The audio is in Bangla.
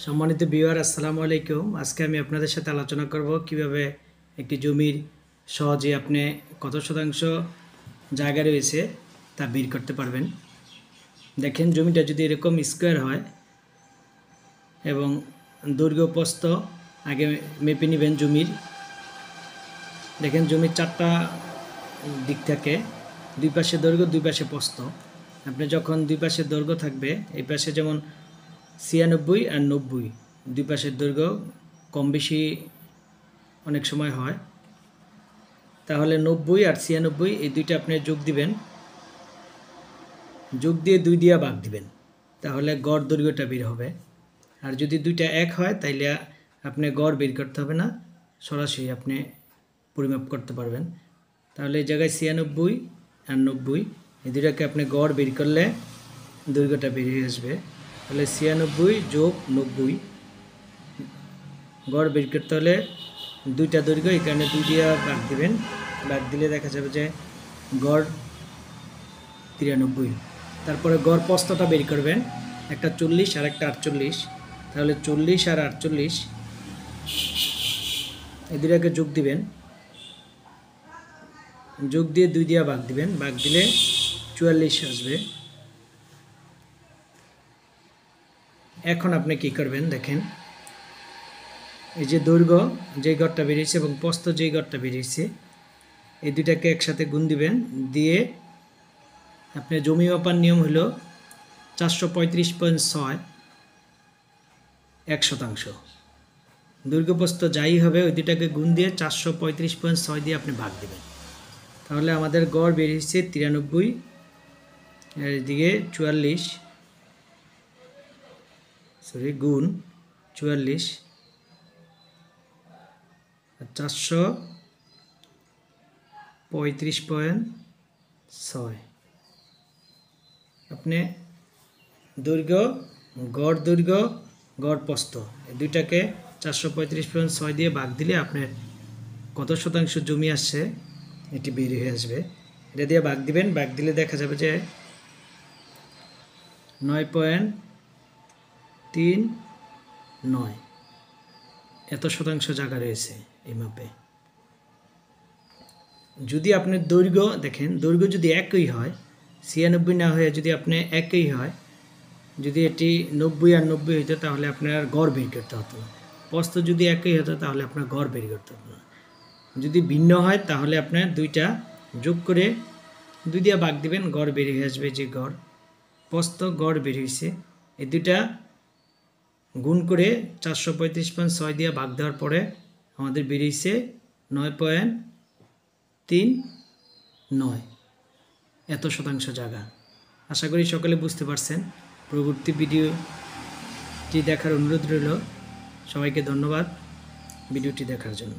সম্মানিত ভিউয়ার আসসালামু আলাইকুম। আজকে আমি আপনাদের সাথে আলোচনা করব কিভাবে একটি জমির সহজে আপনি কত শতাংশ জায়গা রয়েছে তা বের করতে পারবেন। দেখেন, জমিটা যদি এরকম স্কোয়ার হয় এবং দৈর্ঘ্য প্রস্থ আগে মেপে নেবেন জমির। দেখেন, জমির চারটা দিক থাকে, দুই পাশে দৈর্ঘ্য, দুই পাশে প্রস্থ। আপনি যখন দুই পাশে দৈর্ঘ্য থাকবে, এই পাশে যেমন 96 আর 90, দুই পাশের দৈর্ঘ্য কম বেশি অনেক সময় হয়, তাহলে 90 আর 96 এই দুইটা আপনি যোগ দিবেন, যোগ দিয়ে 2 দিয়ে ভাগ দিবেন, তাহলে গড় দৈর্ঘ্যটা বের হবে। আর যদি দুইটা এক হয় তাইলে আপনি গড় বের করতে হবে না, সরাসরি আপনি পরিমাপ করতে পারবেন। তাহলে এই জায়গায় 96 আর 90 এই দুটাকে আপনি গড় বের করলে দৈর্ঘ্যটা বেরিয়ে আসবে। তাহলে 96 যোগ 90 গড় বের করতে হলে দুইটা দৈর্ঘ্য, এই কারণে 2 দিয়ে ভাগ দিবেন, ভাগ দিলে দেখা যাবে যে গড় 93। তারপরে গড় প্রস্থটা বের করবেন, একটা 40 আর একটা 48, তাহলে 40 আর 48 এই দুটাকে যোগ দিবেন, যোগ দিয়ে 2 দিয়ে ভাগ দিবেন, ভাগ দিলে 44 আসবে। এখন আপনি কি করবেন দেখেন, এই যে দৈর্ঘ্য যেই গড়টা বেরিয়েছে এবং প্রস্থ যেই গড়টা বেরিয়েছে, এই দুটাকে একসাথে গুণ দিবেন, দিয়ে আপনি জমি মাপার নিয়ম হলো 435.6 1%। দৈর্ঘ্য প্রস্থ যাই হবে ওই দুটাকে গুণ দিয়ে 435.6 দিয়ে আপনি ভাগ দেবেন, তাহলে আমাদের গড় বেরিয়েছে 93, এর দিকে 44 গুণ 44 435.6। আপনি দৈর্ঘ্য, গড় দৈর্ঘ্য, গড় প্রস্থ এই দুইটাকে 435.6 দিয়ে ভাগ দিলে আপনার কত শতাংশ জমি আসছে এটি বের হয়ে আসবে। এটা দিয়ে ভাগ দিবেন, ভাগ দিলে দেখা যাবে যে 9.39 এত শতাংশ জায়গা রয়েছে এই মাপে। যদি আপনার দৈর্ঘ্য দেখেন, দৈর্ঘ্য যদি একই হয়, 96 না হয়ে যদি আপনি একই হয়, যদি এটি 90 আর 90 হইতো তাহলে আপনার গড় বের করতে হতো না। প্রস্থ যদি একই হতো তাহলে আপনার গড় বের করতে হতো না। যদি ভিন্ন হয় তাহলে আপনার দুইটা যোগ করে 2 দিয়ে ভাগ দিবেন, গড় বেরিয়ে আসবে। যে গড় প্রস্থ গড় বেরিয়েছে, এই দুইটা গুণ করে 435.6 দিয়ে ভাগ দেওয়ার পরে আমাদের বেরিয়েছে 9.39 এত শতাংশ জায়গা। আশা করি সকলে বুঝতে পারছেন। পরবর্তী ভিডিওটি দেখার অনুরোধ রইল। সবাইকে ধন্যবাদ ভিডিওটি দেখার জন্য।